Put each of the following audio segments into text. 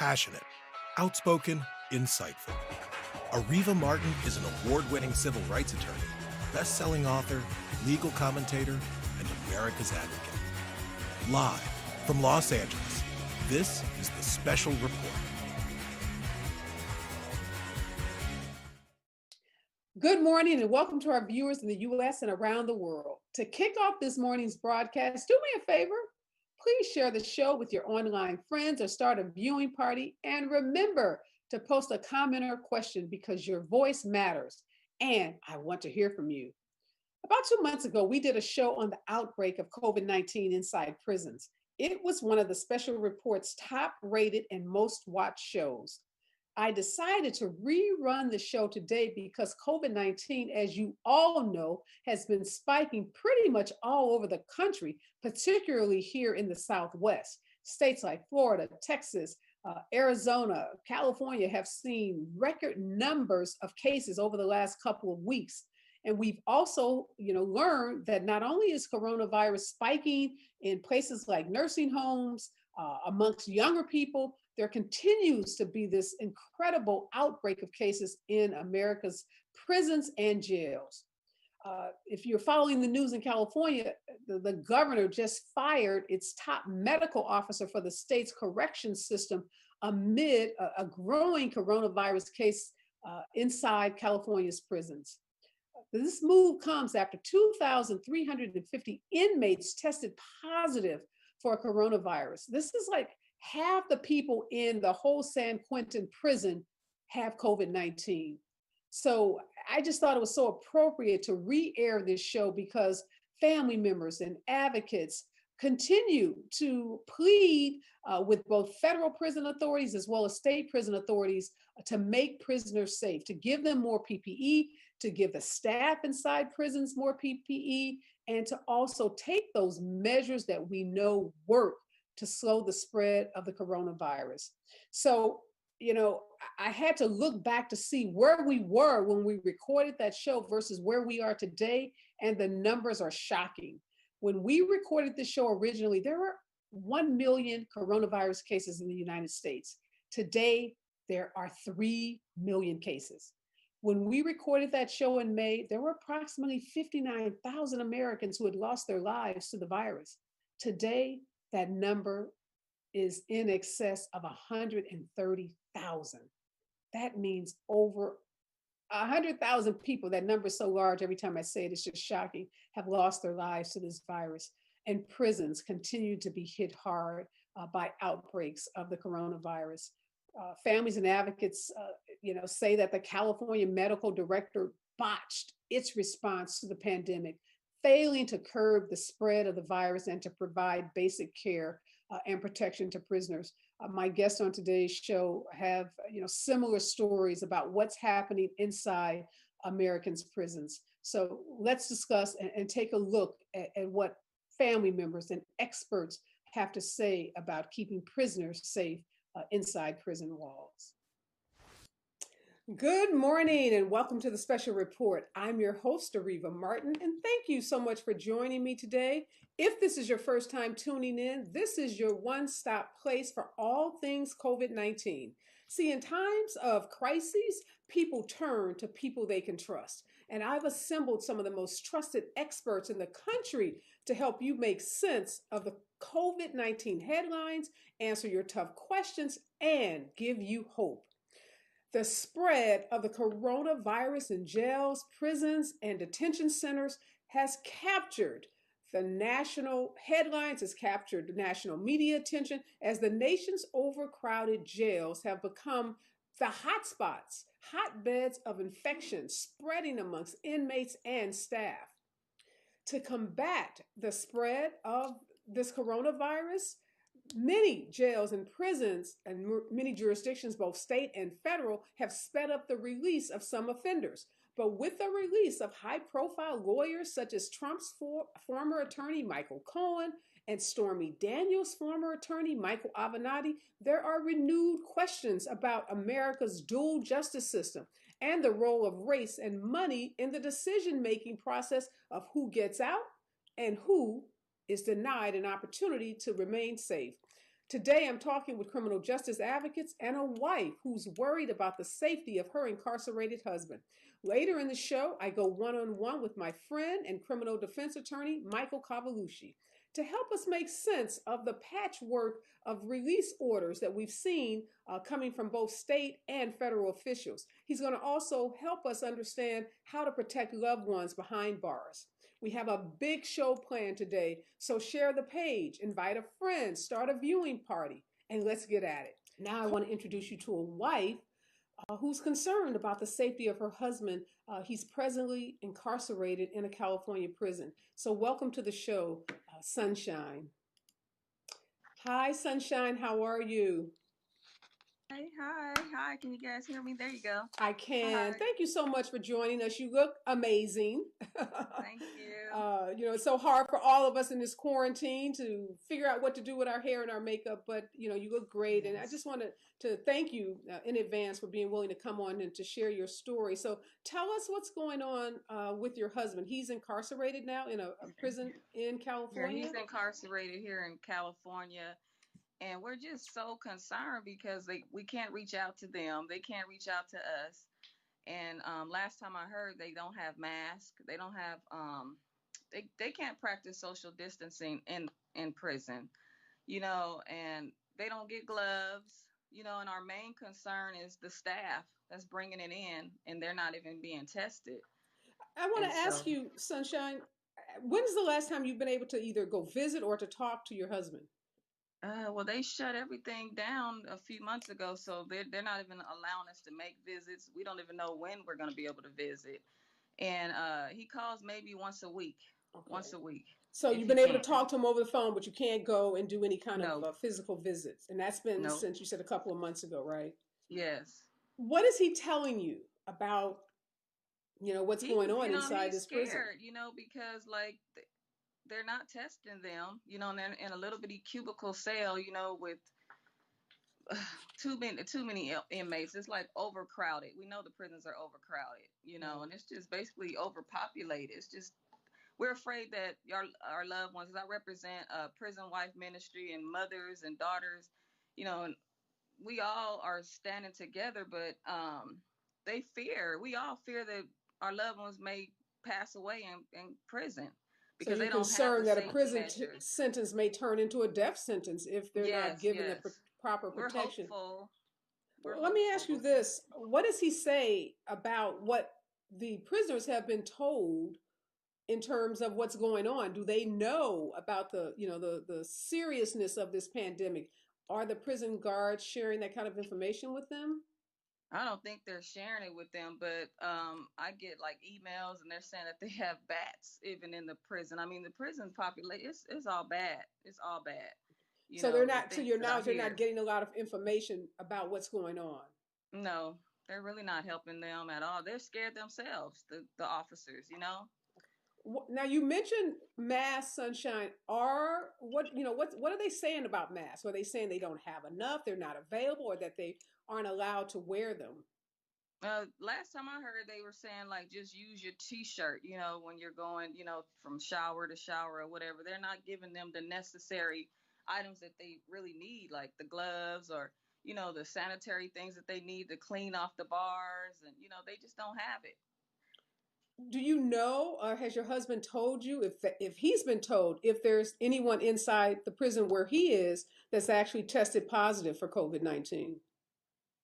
passionate, outspoken, insightful. Ariva Martin is an award-winning civil rights attorney, best-selling author, legal commentator, and America's advocate. Live from Los Angeles, this is The Special Report. Good morning and welcome to our viewers in the U.S. and around the world. To kick off this morning's broadcast, do me a favor. Please share the show with your online friends or start a viewing party. And remember to post a comment or question because your voice matters. And I want to hear from you. About 2 months ago, we did a show on the outbreak of COVID-19 inside prisons. It was one of the Special Report's top rated and most watched shows. I decided to rerun the show today because COVID-19, as you all know, has been spiking pretty much all over the country, particularly here in the Southwest. States like Florida, Texas, Arizona, California have seen record numbers of cases over the last couple of weeks. And we've also, learned that not only is coronavirus spiking in places like nursing homes, amongst younger people, there continues to be this incredible outbreak of cases in America's prisons and jails. If you're following the news in California, the governor just fired its top medical officer for the state's corrections system amid a growing coronavirus case inside California's prisons. This move comes after 2,350 inmates tested positive for coronavirus. This is like half the people in the whole San Quentin prison have COVID-19. So I just thought it was so appropriate to re-air this show because family members and advocates continue to plead with both federal prison authorities as well as state prison authorities to make prisoners safe, to give them more PPE, to give the staff inside prisons more PPE, and to also take those measures that we know work to slow the spread of the coronavirus. So, I had to look back to see where we were when we recorded that show versus where we are today, and the numbers are shocking. When we recorded this show originally, there were 1 million coronavirus cases in the United States. Today, there are 3 million cases. When we recorded that show in May, there were approximately 59,000 Americans who had lost their lives to the virus. Today, that number is in excess of 130,000. That means over 100,000 people, that number is so large, every time I say it, it's just shocking, have lost their lives to this virus. And prisons continue to be hit hard by outbreaks of the coronavirus. Families and advocates, say that the California medical director botched its response to the pandemic, failing to curb the spread of the virus and to provide basic care and protection to prisoners. My guests on today's show have, similar stories about what's happening inside Americans' prisons. So let's discuss and take a look at what family members and experts have to say about keeping prisoners safe inside prison walls. Good morning and welcome to the Special Report. I'm your host, Ariva Martin, and thank you so much for joining me today. If this is your first time tuning in, this is your one-stop place for all things COVID-19. See, in times of crises, people turn to people they can trust. And I've assembled some of the most trusted experts in the country to help you make sense of the COVID-19 headlines, answer your tough questions, and give you hope. The spread of the coronavirus in jails, prisons, and detention centers has captured the national headlines, has captured national media attention as the nation's overcrowded jails have become the hotspots, hotbeds of infection spreading amongst inmates and staff. To combat the spread of this coronavirus, many jails and prisons and many jurisdictions, both state and federal, have sped up the release of some offenders. But with the release of high-profile lawyers such as Trump's former attorney, Michael Cohen, and Stormy Daniels' former attorney, Michael Avenatti, there are renewed questions about America's dual justice system and the role of race and money in the decision-making process of who gets out and who is denied an opportunity to remain safe. Today, I'm talking with criminal justice advocates and a wife who's worried about the safety of her incarcerated husband. Later in the show, I go one on one with my friend and criminal defense attorney, Michael Cavalucci, to help us make sense of the patchwork of release orders that we've seen coming from both state and federal officials. He's going to also help us understand how to protect loved ones behind bars. We have a big show planned today, so share the page, invite a friend, start a viewing party, and let's get at it. Now, I want to introduce you to a wife who's concerned about the safety of her husband. He's presently incarcerated in a California prison. So, welcome to the show, Sunshine. Hi, Sunshine. How are you? Hey, hi. Can you guys hear me? There you go. I can. Hi. Thank you so much for joining us. You look amazing. Thank you. It's so hard for all of us in this quarantine to figure out what to do with our hair and our makeup, but you look great. And I Yes. just wanted to thank you in advance for being willing to come on and to share your story. So tell us what's going on with your husband. He's incarcerated now in a prison in Yeah, California. he's incarcerated here in California, and we're just so concerned because we can't reach out to them. They can't reach out to us. And last time I heard, they don't have masks. They don't have they can't practice social distancing in prison, and they don't get gloves, and our main concern is the staff that's bringing it in, and they're not even being tested. I want And to ask so, you, Sunshine, when's the last time you've been able to either go visit or to talk to your husband? well, they shut everything down a few months ago, so they're not even allowing us to make visits. We don't even know when we're going to be able to visit. And he calls maybe Okay. once a week, So if you've he been able to can. talk to him over the phone, but you can't go and do any kind of No, physical visits. And that's been no, since you said a couple of months ago, right? yes. What is he telling you about, what's going on inside He's this prison? scared, because like they're not testing them, and they're in a little bitty cubicle cell, with too many inmates. It's like overcrowded. We know the prisons are overcrowded, Right. and it's just basically overpopulated. It's just we're afraid that our loved ones. 'Cause I represent a prison wife ministry and mothers and daughters, and we all are standing together, but we all fear that our loved ones may pass away in prison So because you're they don't have the concerned that a safety prison measures. sentence may turn into a death sentence if they're not Yes, given the yes. proper We're protection. hopeful. We're Well, let me ask you hopeful. this. What does he say about what the prisoners have been told in terms of what's going on? Do they know about the seriousness of this pandemic? Are the prison guards sharing that kind of information with them? I don't think they're sharing it with them, but I get like emails and they're saying that they have bats even in the prison. I mean, the prison population, it's all bad. It's all bad. So they're The not, to things your that I knowledge, they're not hear. getting a lot of information about what's going on. No, they're really not helping them at all. They're scared themselves, the officers. Now you mentioned masks, Sunshine. Are what are they saying about masks? Are they saying they don't have enough, they're not available, or that they aren't allowed to wear them? Last time I heard, they were saying like just use your t-shirt, when you're going, from shower to shower or whatever. They're not giving them the necessary items that they really need, like the gloves or, the sanitary things that they need to clean off the bars, and they just don't have it. Do you know, or has your husband told you, if he's been told, if there's anyone inside the prison where he is that's actually tested positive for COVID-19?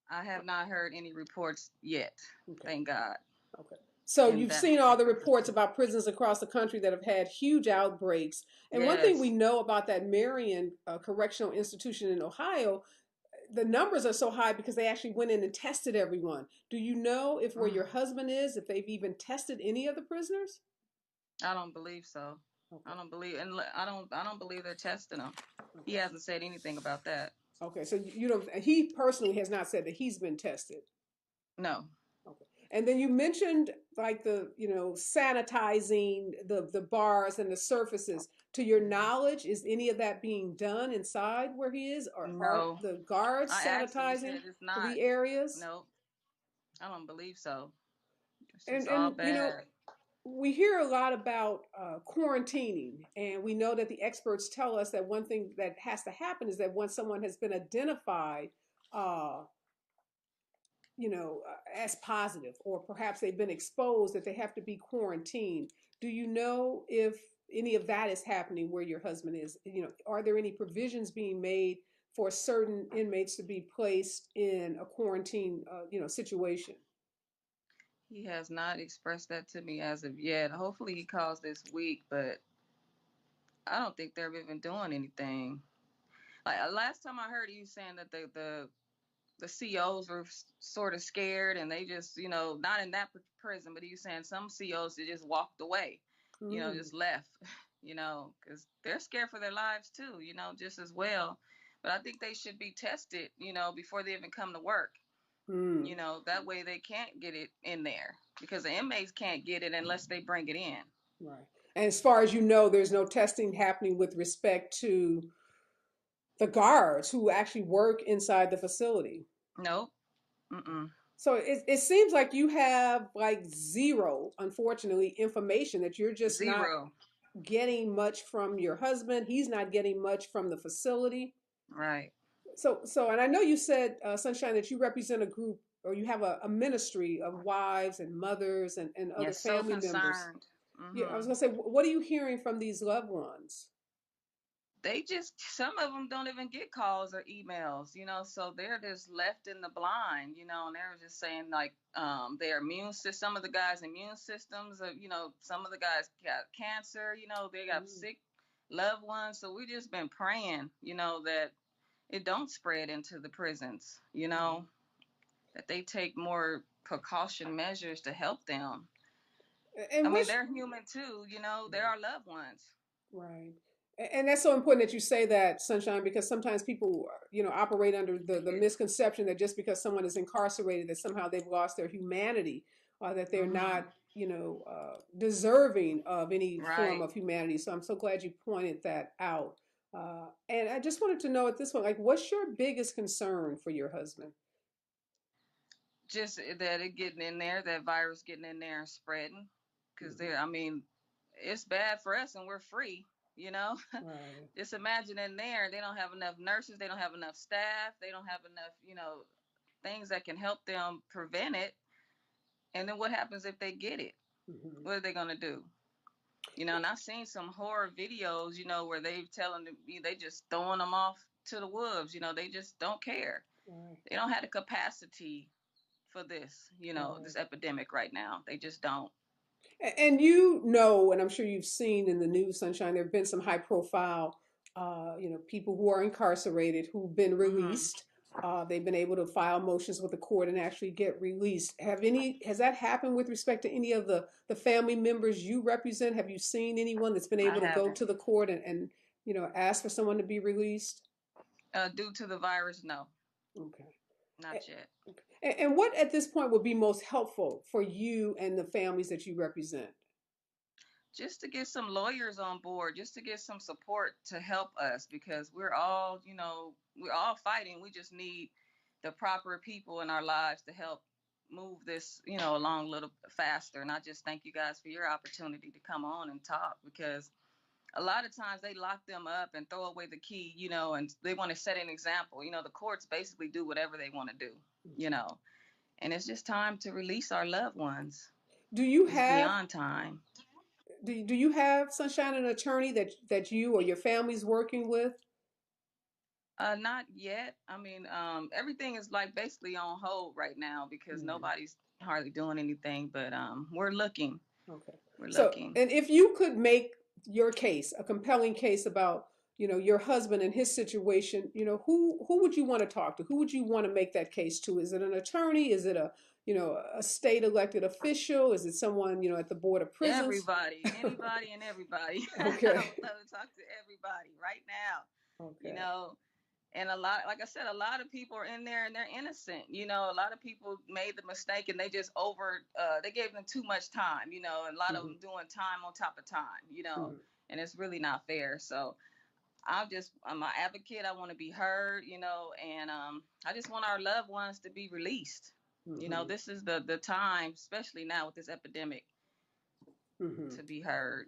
I have not heard any reports yet. Okay. Thank God. Okay. So In you've that seen all the particular reports prison. about prisons across the country that have had huge outbreaks. And one thing we Yes. know about that Marion Correctional Institution in Ohio, the numbers are so high because they actually went in and tested everyone. Do you know if where your husband is, if they've even tested any of the prisoners? I don't believe so. Okay. I don't believe, and I don't believe they're testing him. He Okay. hasn't said anything about that. Okay. So you don't, he personally has not said that he's been tested. No. Okay. And then you mentioned like sanitizing the bars and the surfaces. To your knowledge, is any of that being done inside where he is, or are No. the guards I asked him. He sanitizing said it's not. the areas? No, I don't believe so. It's just And all and bad. we hear a lot about quarantining, and we know that the experts tell us that one thing that has to happen is that once someone has been identified, uh, as positive, or perhaps they've been exposed, that they have to be quarantined. Do you know if any of that is happening where your husband is? Are there any provisions being made for certain inmates to be placed in a quarantine, situation? He has not expressed that to me as of yet. Hopefully he calls this week, but I don't think they're even doing anything. Like last time I heard, he was saying that the COs were sort of scared, and they just, not in that prison, but he was saying some COs they just walked away, Mm, just left, because they're scared for their lives too, just as well. But I think they should be tested, before they even come to work. mm, That way they can't get it in there, because the inmates can't get it unless they bring it in. right. And as far as you know, there's no testing happening with respect to the guards who actually work inside the facility. Nope. Mm-mm. So it seems like you have like zero, unfortunately, information, that you're just not Zero. getting much from your husband. He's not getting much from the facility. Right. And I know you said, Sunshine, that you represent a group, or you have a ministry of wives and mothers and other Yes, so family members. concerned. Yeah, I was Mm-hmm. gonna say, what are you hearing from these loved ones? They just, some of them don't even get calls or emails, so they're just left in the blind, and they're just saying like their immune system, some of the guys immune systems of, some of the guys got cancer, they got Mm, sick loved ones. So we just been praying, that it don't spread into the prisons, mhm. that they take more precaution measures to help them. I And mean, which they're human too, they're our loved ones. Right. And that's so important that you say that, Sunshine, because sometimes people, operate under the Forget. misconception that just because someone is incarcerated, that somehow they've lost their humanity, or that they're Mm-hmm. not, deserving of any form Right. of humanity. So I'm so glad you pointed that out. And I just wanted to know at this point, like, what's your biggest concern for your husband? Just that it getting in there, that virus getting in there and spreading. Because Mhm. they're, I mean, it's bad for us and we're free, you know? Right. Just imagine in there, they don't have enough nurses, they don't have enough staff, they don't have enough, things that can help them prevent it. And then what happens if they get it? Mhm. What are they going to do? And I've seen some horror videos, where they telling them, they just throwing them off to the wolves, they just don't care. Right. They don't have the capacity for this, Right. this epidemic right now. They just don't. And and I'm sure you've seen in the news, Sunshine, there have been some high profile, people who are incarcerated who've been Hmm. released. They've been able to file motions with the court and actually get released. Has that happened with respect to any of the family members you represent? Have you seen anyone that's been I able to go haven't. to the court and ask for someone to be released? Due to the virus, no, Okay. not yet. And what at this point would be most helpful for you and the families that you represent? Just to get some lawyers on board, just to get some support to help us, because we're all, we're all fighting. We just need the proper people in our lives to help move this, along a little faster. And I just thank you guys for your opportunity to come on and talk, because a lot of times they lock them up and throw away the key, and they want to set an example. The courts basically do whatever they want to do, you Mhm. know, and it's just time to release our loved ones. Do you It's have beyond time. do you have, Sunshine, an attorney that you or your family's working with? Not yet. I mean, everything is like basically on hold right now because Mm, nobody's hardly doing anything, but we're looking. okay. We're So, looking. and if you could make your case, a compelling case about, your husband and his situation, who would you want to talk to? Who would you want to make that case to? Is it an attorney? Is it a state elected official? Is it someone, at the board of prisons? Everybody, anybody and everybody. I Okay. would love to talk to everybody right now, you Okay. know. And a lot, like I said, a lot of people are in there and they're innocent. A lot of people made the mistake and they just they gave them too much time, and a lot of Hmm. them doing time on top of time, Hmm. and it's really not fair. So I'm an advocate. I want to be heard, and I just want our loved ones to be released. Hmm. This is the time, especially now with this epidemic. Mhm. to be heard.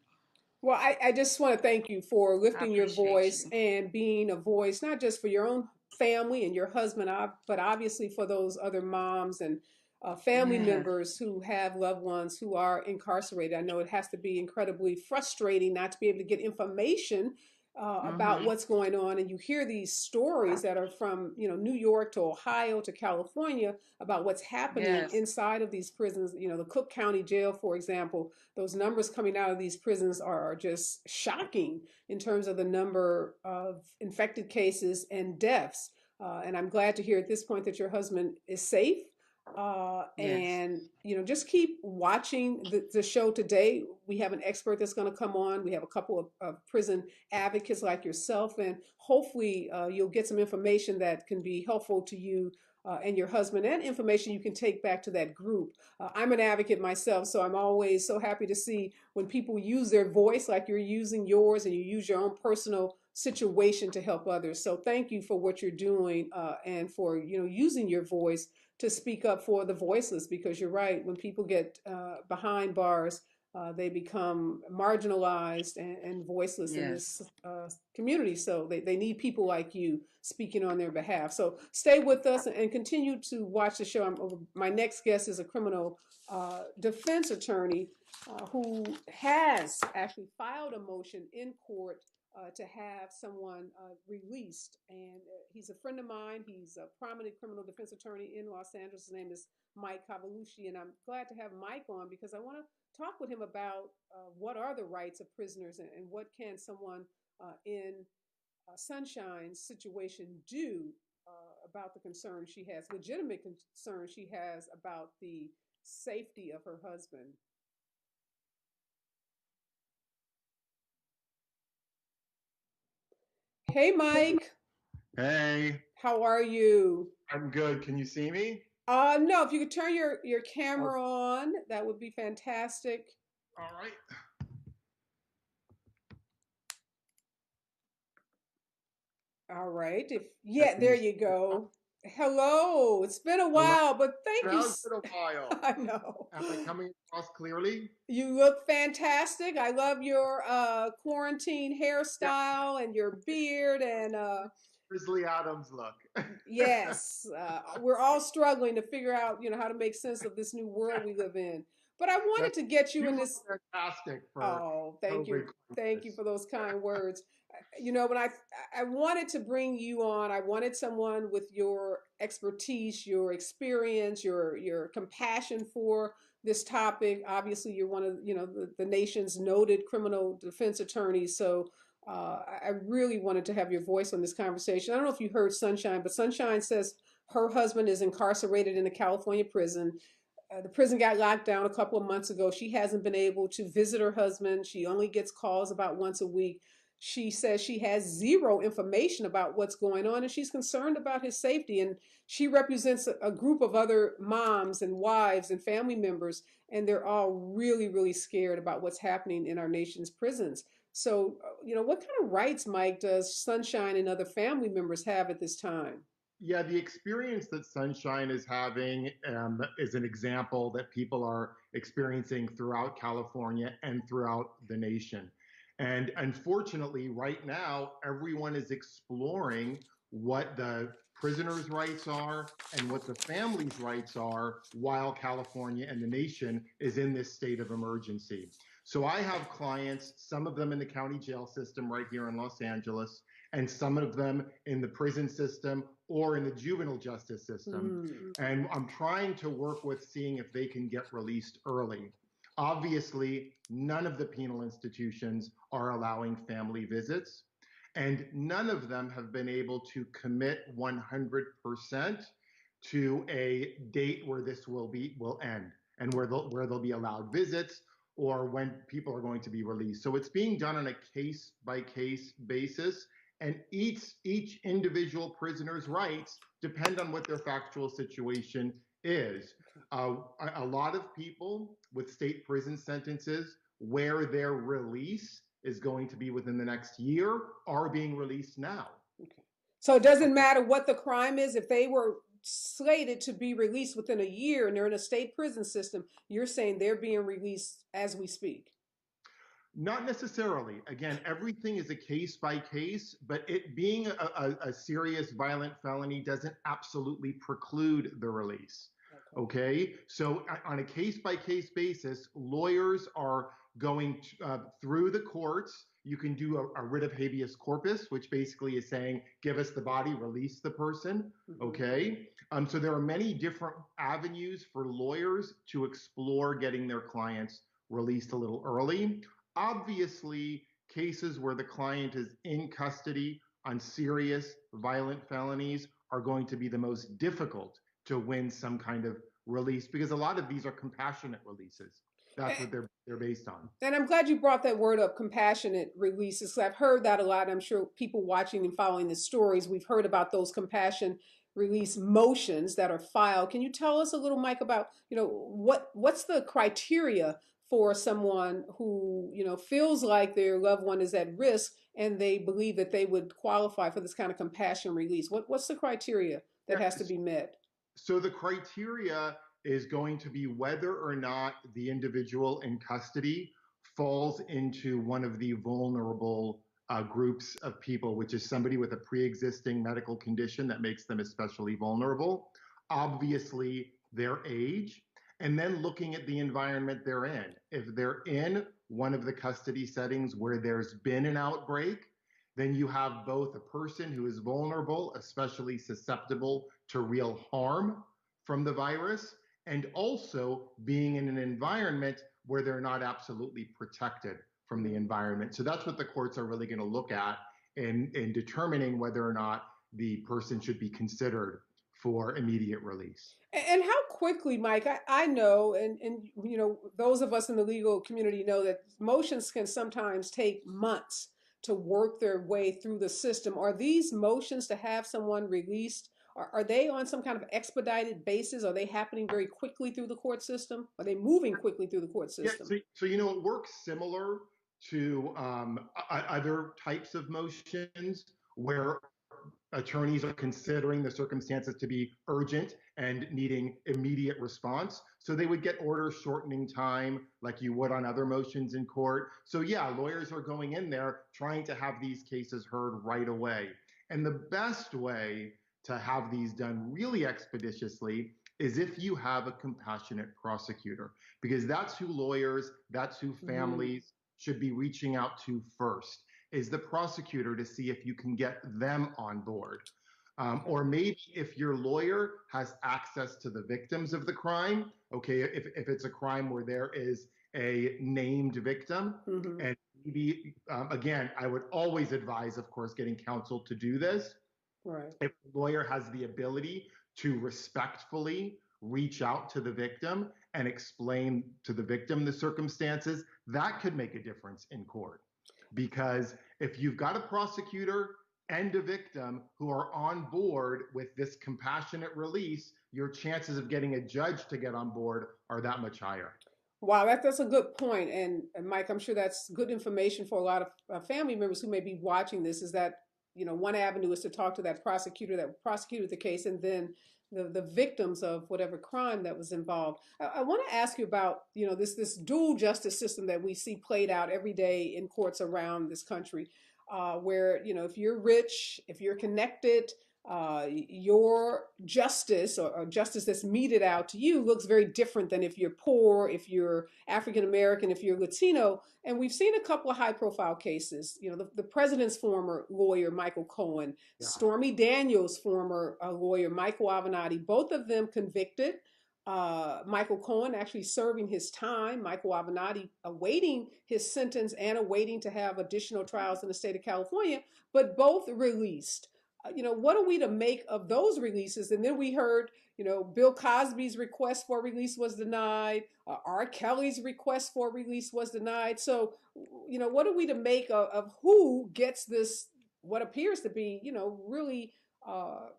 Well, I just want to thank you for I lifting your appreciate voice you. and being a voice, not just for your own family and your husband, but obviously for those other moms and family Yes, members who have loved ones who are incarcerated. I know it has to be incredibly frustrating not to be able to get information about mm-hmm. what's going on. And you hear these stories that are from, New York to Ohio to California about what's happening Yes, inside of these prisons. The Cook County Jail, for example, those numbers coming out of these prisons are just shocking in terms of the number of infected cases and deaths. And I'm glad to hear at this point that your husband is safe. yes, And just keep watching the show today. We have an expert that's going to come on. We have a couple of prison advocates like yourself, and hopefully you'll get some information that can be helpful to you and your husband, and information you can take back to that group. I'm an advocate myself, so I'm always so happy to see when people use their voice like you're using yours, and you use your own personal situation to help others. So thank you for what you're doing, and for using your voice to speak up for the voiceless. Because you're right, when people get behind bars, they become marginalized and voiceless in yes. this community. So they need people like you speaking on their behalf. So stay with us and continue to watch the show. My next guest is a criminal defense attorney who has actually filed a motion in court to have someone released. And he's a friend of mine. He's a prominent criminal defense attorney in Los Angeles. His name is Mike Cavalucci. And I'm glad to have Mike on because I want to talk with him about what are the rights of prisoners, and what can someone in Sunshine's situation do about the concern she has, legitimate concern she has about the safety of her husband. Hey, Mike, Hey, how are you? I'm good. Can you see me? No, if you could turn your Oh, camera on, that would be fantastic. all right. All right. If yeah, Can you there see you me now? go. Hello. It's been a Hello. while, but thank It you. has been a while. I know. Am I coming across clearly? You look fantastic. I love your quarantine Yeah, hairstyle and your beard. And Grizzly Adams look. yes, we're all struggling to figure out, how to make sense of this new world we live in. But I wanted That to get you you in look this. fantastic for Oh, thank you. COVID Thank you crisis. for those kind words. When I wanted to bring you on, I wanted someone with your expertise, your experience, your compassion for this topic. Obviously, you're one of, the nation's noted criminal defense attorneys. So I really wanted to have your voice on this conversation. I don't know if you heard Sunshine, but Sunshine says her husband is incarcerated in a California prison. The prison got locked down a couple of months ago. She hasn't been able to visit her husband. She only gets calls about once a week. She says she has zero information about what's going on, and she's concerned about his safety. And she represents a group of other moms and wives and family members, and they're all really, really scared about what's happening in our nation's prisons. So, what kind of rights, Mike, does Sunshine and other family members have at this time? Yeah, the experience that Sunshine is having is an example that people are experiencing throughout California and throughout the nation. And unfortunately, right now, everyone is exploring what the prisoners' rights are and what the family's rights are while California and the nation is in this state of emergency. So I have clients, some of them in the county jail system right here in Los Angeles, and some of them in the prison system or in the juvenile justice system. Mm. And I'm trying to work with seeing if they can get released early. Obviously, none of the penal institutions are allowing family visits, and none of them have been able to commit 100% to a date where this will end and where they'll be allowed visits or when people are going to be released. So it's being done on a case by case basis, and each individual prisoner's rights depend on what their factual situation is. A lot of people with state prison sentences where their release is going to be within the next year are being released now. Okay. So it doesn't Okay. matter what the crime is. If they were slated to be released within a year and they're in a state prison system, you're saying they're being released as we speak. Not necessarily. Again, everything is a case by case, but it being a serious violent felony doesn't absolutely preclude the release. Okay, so on a case by case basis, lawyers are going through the courts. You can do a writ of habeas corpus, which basically is saying, give us the body, release the person. Okay, so there are many different avenues for lawyers to explore getting their clients released a little early. Obviously, cases where the client is in custody on serious violent felonies are going to be the most difficult to win some kind of release, because a lot of these are compassionate releases. That's what they're based on. And I'm glad you brought that word up, compassionate releases. I've heard that a lot. I'm sure people watching and following the stories, we've heard about those compassion release motions that are filed. Can you tell us a little, Mike, about, what's the criteria for someone who, feels like their loved one is at risk and they believe that they would qualify for this kind of compassion release? What's the criteria that has to be met? So the criteria is going to be whether or not the individual in custody falls into one of the vulnerable groups of people, which is somebody with a pre-existing medical condition that makes them especially vulnerable, obviously their age, and then looking at the environment they're in. If they're in one of the custody settings where there's been an outbreak, then you have both a person who is vulnerable, especially susceptible to real harm from the virus, and also being in an environment where they're not absolutely protected from the environment. So that's what the courts are really going to look at in determining whether or not the person should be considered for immediate release. And how quickly, Mike, I know, and those of us in the legal community know that motions can sometimes take months to work their way through the system. Are these motions to have someone released, are they on some kind of expedited basis? Are they happening very quickly through the court system? Are they moving quickly through the court system? Yeah, so it works similar to other types of motions where attorneys are considering the circumstances to be urgent and needing immediate response. So they would get orders shortening time like you would on other motions in court. So yeah, lawyers are going in there trying to have these cases heard right away. And the best way to have these done really expeditiously is if you have a compassionate prosecutor, because that's who lawyers, that's who families should be reaching out to first, is the prosecutor, to see if you can get them on board. Or maybe if your lawyer has access to the victims of the crime, okay, if it's a crime where there is a named victim, and maybe, again, I would always advise, of course, getting counsel to do this. Right. If the lawyer has the ability to respectfully reach out to the victim and explain to the victim the circumstances, that could make a difference in court. Because if you've got a prosecutor and a victim who are on board with this compassionate release, your chances of getting a judge to get on board are that much higher. Wow, that's a good point. And Mike, I'm sure that's good information for a lot of family members who may be watching this, is that, one avenue is to talk to that prosecutor that prosecuted the case, and then the victims of whatever crime that was involved. I want to ask you about, this dual justice system that we see played out every day in courts around this country, where, if you're rich, if you're connected, your justice or justice that's meted out to you looks very different than if you're poor, if you're African American, if you're Latino. And we've seen a couple of high profile cases, the president's former lawyer, Michael Cohen, Stormy Daniels' former lawyer, Michael Avenatti, both of them convicted. Michael Cohen actually serving his time, Michael Avenatti awaiting his sentence and awaiting to have additional trials in the state of California, but both released. What are we to make of those releases? And then we heard, Bill Cosby's request for release was denied. R. Kelly's request for release was denied. So, what are we to make of who gets this, what appears to be, really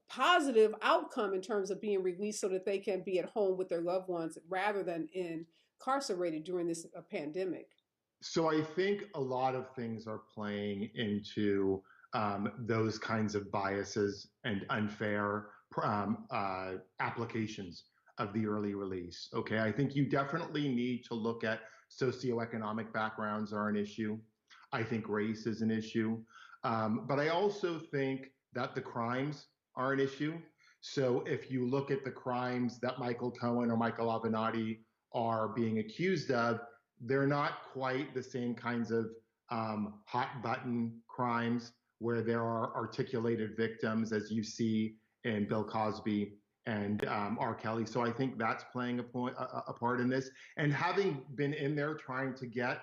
positive outcome in terms of being released so that they can be at home with their loved ones rather than incarcerated during this pandemic? So I think a lot of things are playing into those kinds of biases and unfair applications of the early release. Okay, I think you definitely need to look at socioeconomic backgrounds are an issue. I think race is an issue. But I also think that the crimes are an issue. So if you look at the crimes that Michael Cohen or Michael Avenatti are being accused of, they're not quite the same kinds of hot button crimes where there are articulated victims as you see in Bill Cosby and R. Kelly. So I think that's playing a part in this. And having been in there trying to get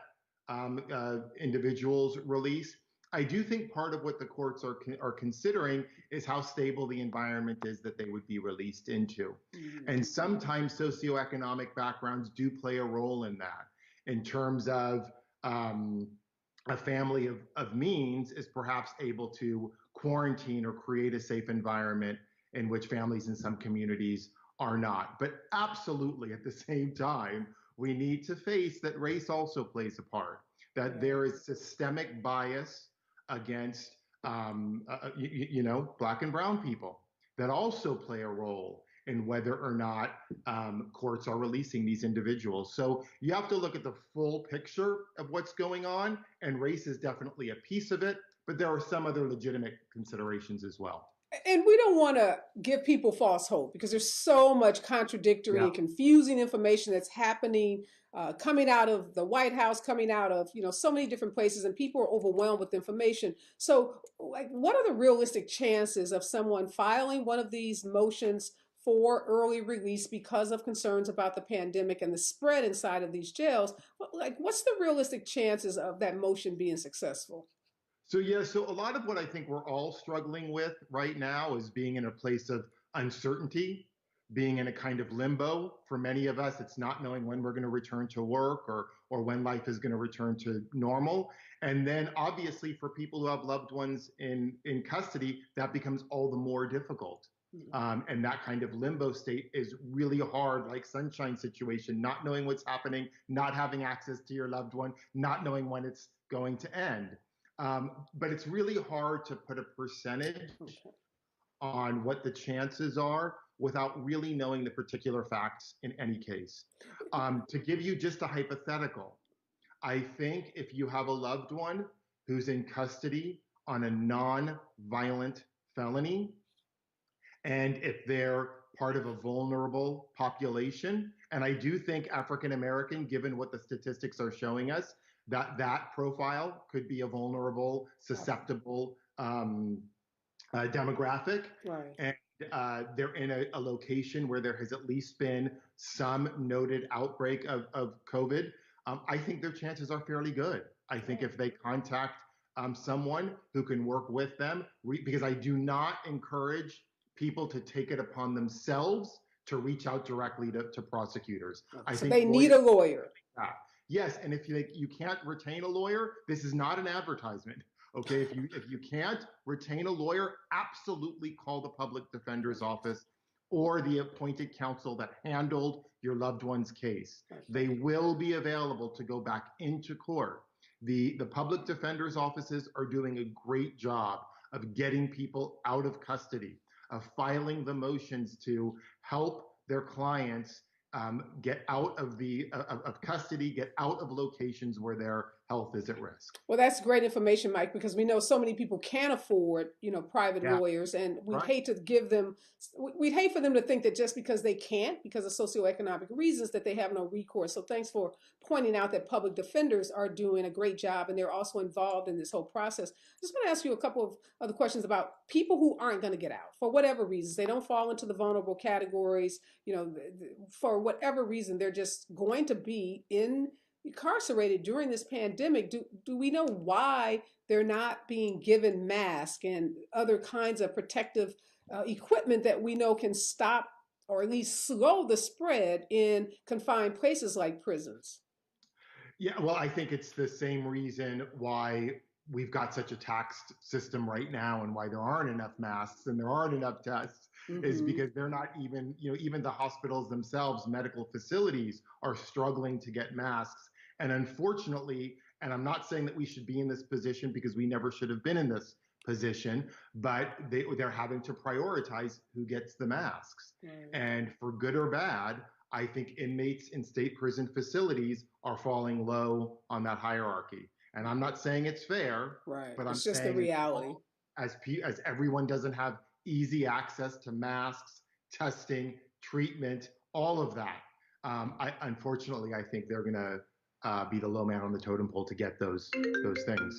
individuals released, I do think part of what the courts are considering is how stable the environment is that they would be released into. And sometimes socioeconomic backgrounds do play a role in that, in terms of a family of means is perhaps able to quarantine or create a safe environment in which families in some communities are not. But absolutely, at the same time, we need to face that race also plays a part, that there is systemic bias against, Black and brown people that also play a role in whether or not courts are releasing these individuals. So you have to look at the full picture of what's going on, and race is definitely a piece of it, but there are some other legitimate considerations as well. And we don't want to give people false hope because there's so much contradictory and confusing information that's happening, coming out of the White House, coming out of, so many different places, and people are overwhelmed with information. So, what are the realistic chances of someone filing one of these motions for early release because of concerns about the pandemic and the spread inside of these jails? What's the realistic chances of that motion being successful? So a lot of what I think we're all struggling with right now is being in a place of uncertainty, being in a kind of limbo. For many of us, it's not knowing when we're going to return to work or when life is going to return to normal. And then obviously for people who have loved ones in custody, that becomes all the more difficult. And that kind of limbo state is really hard, like Sunshine situation, not knowing what's happening, not having access to your loved one, not knowing when it's going to end. But it's really hard to put a percentage on what the chances are without really knowing the particular facts in any case. To give you just a hypothetical, I think if you have a loved one who's in custody on a non-violent felony, and if they're part of a vulnerable population, and I do think African American, given what the statistics are showing us, that profile could be a vulnerable, susceptible demographic. Right. And they're in a location where there has at least been some noted outbreak of COVID. I think their chances are fairly good. I think if they contact someone who can work with them, because I do not encourage people to take it upon themselves to reach out directly to prosecutors. I think they need a lawyer. Yes, and if you can't retain a lawyer, this is not an advertisement. Okay, if you can't retain a lawyer, absolutely call the public defender's office or the appointed counsel that handled your loved one's case. They will be available to go back into court. The public defender's offices are doing a great job of getting people out of custody, of filing the motions to help their clients get out of custody, get out of locations where their health is at risk. Well, that's great information, Mike, because we know so many people can't afford, private lawyers, and we'd hate to give them, we'd hate for them to think that just because they can't, because of socioeconomic reasons, that they have no recourse. So thanks for pointing out that public defenders are doing a great job, and they're also involved in this whole process. I just want to ask you a couple of other questions about people who aren't going to get out for whatever reasons. They don't fall into the vulnerable categories, for whatever reason, they're just going to be incarcerated during this pandemic. Do we know why they're not being given masks and other kinds of protective equipment that we know can stop or at least slow the spread in confined places like prisons? Yeah, well, I think it's the same reason why we've got such a taxed system right now and why there aren't enough masks and there aren't enough tests is because they're not even, even the hospitals themselves, medical facilities are struggling to get masks. And unfortunately, and I'm not saying that we should be in this position because we never should have been in this position, but they're having to prioritize who gets the masks. And for good or bad, I think inmates in state prison facilities are falling low on that hierarchy. And I'm not saying it's fair, Right. but I'm It's just the saying reality. as everyone doesn't have easy access to masks, testing, treatment, all of that. Unfortunately, I think they're going to be the low man on the totem pole to get those things.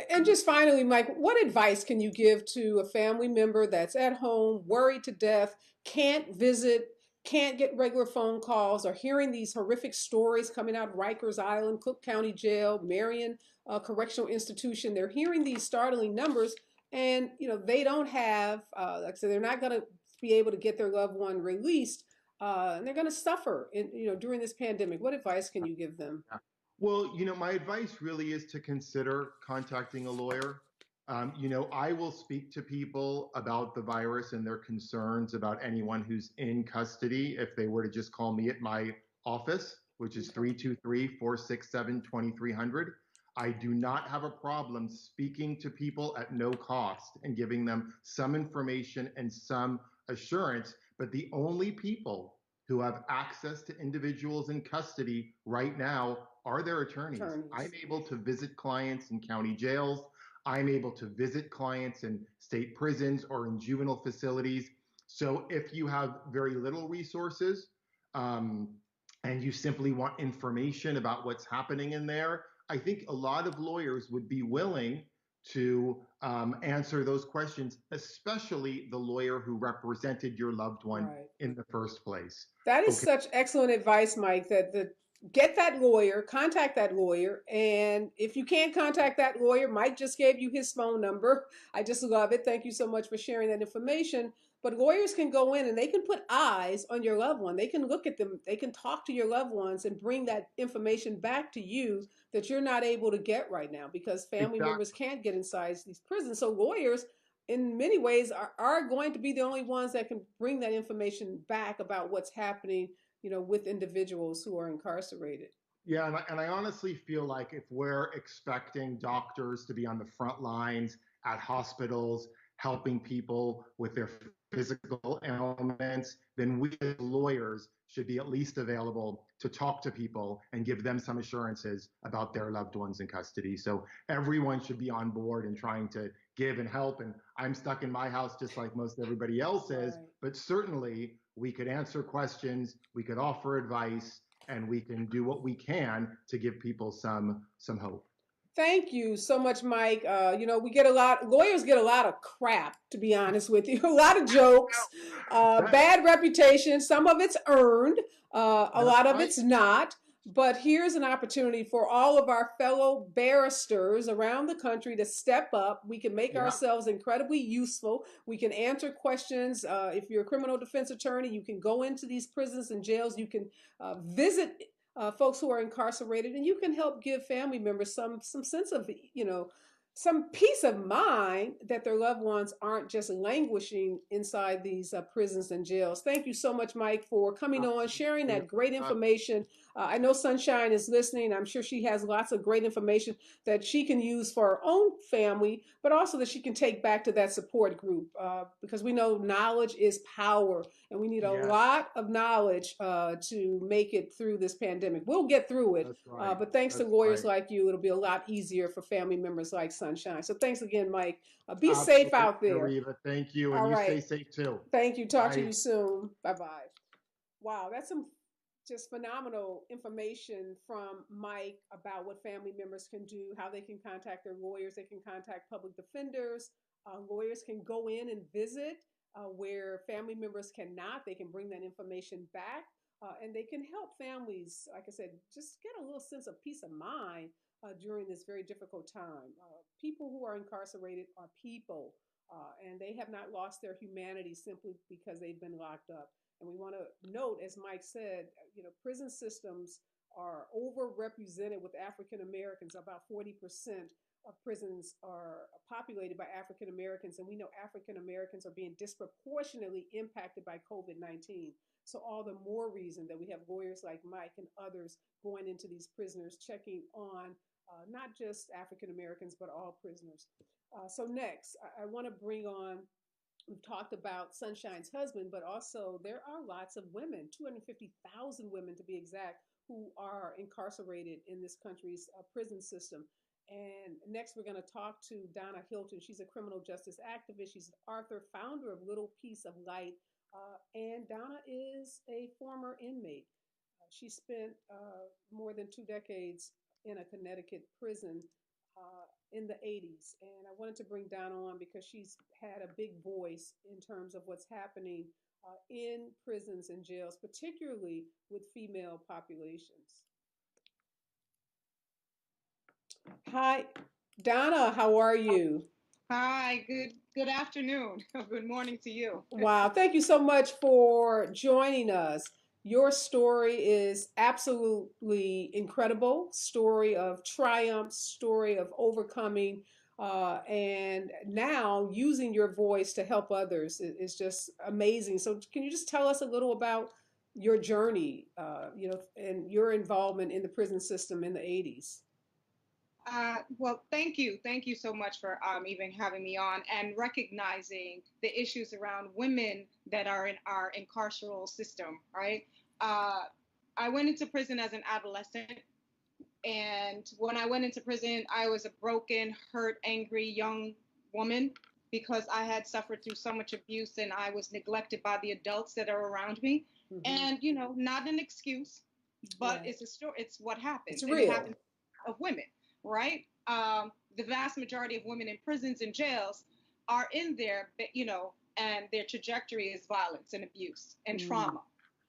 And just finally, Mike, what advice can you give to a family member that's at home, worried to death, can't visit, can't get regular phone calls, or hearing these horrific stories coming out of Rikers Island, Cook County Jail, Marion Correctional Institution? They're hearing these startling numbers, and they don't have, like I said, they're not going to be able to get their loved one released, and they're going to suffer during this pandemic. What advice can you give them? Well, my advice really is to consider contacting a lawyer. I will speak to people about the virus and their concerns about anyone who's in custody if they were to just call me at my office, which is 323-467-2300. I do not have a problem speaking to people at no cost and giving them some information and some assurance, but the only people who have access to individuals in custody right now are their attorneys. I'm able to visit clients in county jails. I'm able to visit clients in state prisons or in juvenile facilities. So if you have very little resources and you simply want information about what's happening in there, I think a lot of lawyers would be willing to answer those questions, especially the lawyer who represented your loved one in the first place. That is such excellent advice, Mike, that get that lawyer, contact that lawyer. And if you can't contact that lawyer, Mike just gave you his phone number. I just love it. Thank you so much for sharing that information. But lawyers can go in and they can put eyes on your loved one. They can look at them. They can talk to your loved ones and bring that information back to you that you're not able to get right now because family members can't get inside these prisons. So lawyers, in many ways, are going to be the only ones that can bring that information back about what's happening, with individuals who are incarcerated. Yeah, and I honestly feel like if we're expecting doctors to be on the front lines at hospitals, helping people with their physical ailments, then we as lawyers should be at least available to talk to people and give them some assurances about their loved ones in custody. So everyone should be on board and trying to give and help. And I'm stuck in my house just like most everybody else is, but certainly we could answer questions, we could offer advice, and we can do what we can to give people some hope. Thank you so much, Mike. Lawyers get a lot of crap, to be honest with you, a lot of jokes, bad reputation. Some of it's earned, a lot of it's not. But here's an opportunity for all of our fellow barristers around the country to step up. We can make ourselves incredibly useful. We can answer questions. If you're a criminal defense attorney, you can go into these prisons and jails. You can visit folks who are incarcerated, and you can help give family members some sense of, some peace of mind that their loved ones aren't just languishing inside these prisons and jails. Thank you so much, Mike, for coming on, sharing that great information. I know Sunshine is listening. I'm sure she has lots of great information that she can use for her own family, but also that she can take back to that support group because we know knowledge is power, and we need a lot of knowledge to make it through this pandemic. We'll get through it, but thanks to lawyers like you, it'll be a lot easier for family members like Sunshine. So thanks again, Mike. Be safe out there. Reva, thank you, and you stay safe too. Thank you. Talk to you soon. Bye-bye. Wow, that's some just phenomenal information from Mike about what family members can do, how they can contact their lawyers, they can contact public defenders. Lawyers can go in and visit where family members cannot. They can bring that information back and they can help families, like I said, just get a little sense of peace of mind during this very difficult time. People who are incarcerated are people, and they have not lost their humanity simply because they've been locked up. And we want to note, as Mike said, prison systems are overrepresented with African Americans. About 40% of prisons are populated by African Americans, and we know African Americans are being disproportionately impacted by COVID-19. So all the more reason that we have lawyers like Mike and others going into these prisoners, checking on not just African Americans, but all prisoners. So next, I want to bring on, we've talked about Sunshine's husband, but also there are lots of women, 250,000 women to be exact, who are incarcerated in this country's prison system. And next, we're going to talk to Donna Hilton. She's a criminal justice activist. She's an author, founder of Little Piece of Light. And Donna is a former inmate. She spent more than 2 decades in a Connecticut prison in the 80s. And I wanted to bring Donna on because she's had a big voice in terms of what's happening in prisons and jails, particularly with female populations. Hi, Donna, how are you? Hi, good afternoon. Good morning to you. Wow, thank you so much for joining us. Your story is absolutely incredible. Story of triumph, story of overcoming, and now using your voice to help others is just amazing. So, can you just tell us a little about your journey, and your involvement in the prison system in the 80s? Well, thank you. Thank you so much for even having me on and recognizing the issues around women that are in our incarceral system, right? I went into prison as an adolescent. And when I went into prison, I was a broken, hurt, angry young woman because I had suffered through so much abuse and I was neglected by the adults that are around me. Mhm. And, not an excuse, but Right. it's a story. It's what happens. It's And it real. happens of women, right? The vast majority of women in prisons and jails are in there, and their trajectory is violence and abuse and Mm. trauma.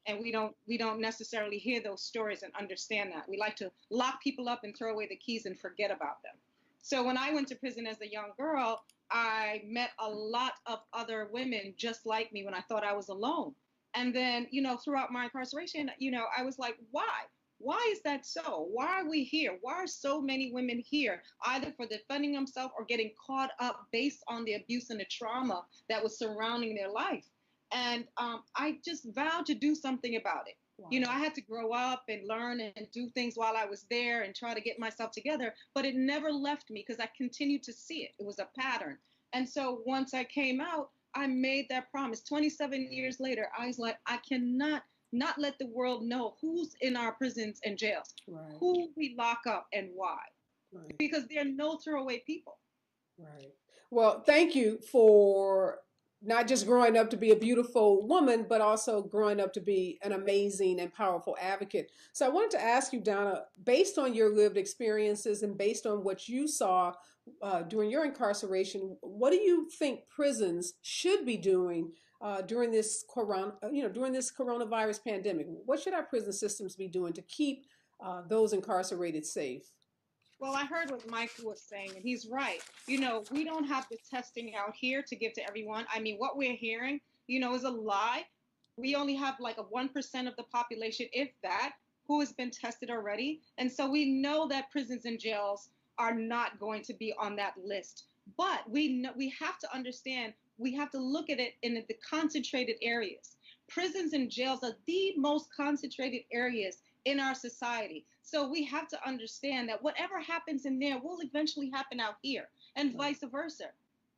And we don't necessarily hear those stories and understand that. We like to lock people up and throw away the keys and forget about them. So when I went to prison as a young girl, I met a lot of other women just like me when I thought I was alone. And then, throughout my incarceration, I was like, why? Why is that so? Why are we here? Why are so many women here, either for defending themselves or getting caught up based on the abuse and the trauma that was surrounding their life? And I just vowed to do something about it. Wow. I had to grow up and learn and do things while I was there and try to get myself together, but it never left me because I continued to see it. It was a pattern. And so once I came out, I made that promise. 27 years later, I was like, I cannot not let the world know who's in our prisons and jails, Right. who we lock up and why, Right. because they're no throwaway people. Right. Well, thank you for not just growing up to be a beautiful woman, but also growing up to be an amazing and powerful advocate. So I wanted to ask you, Donna, based on your lived experiences and based on what you saw during your incarceration, what do you think prisons should be doing during this during this coronavirus pandemic? What should our prison systems be doing to keep those incarcerated safe? Well, I heard what Mike was saying, and he's right. We don't have the testing out here to give to everyone. I mean, what we're hearing, is a lie. We only have like a 1% of the population, if that, who has been tested already. And so we know that prisons and jails are not going to be on that list. But we have to understand, we have to look at it in the concentrated areas. Prisons and jails are the most concentrated areas in our society. So we have to understand that whatever happens in there will eventually happen out here and vice versa.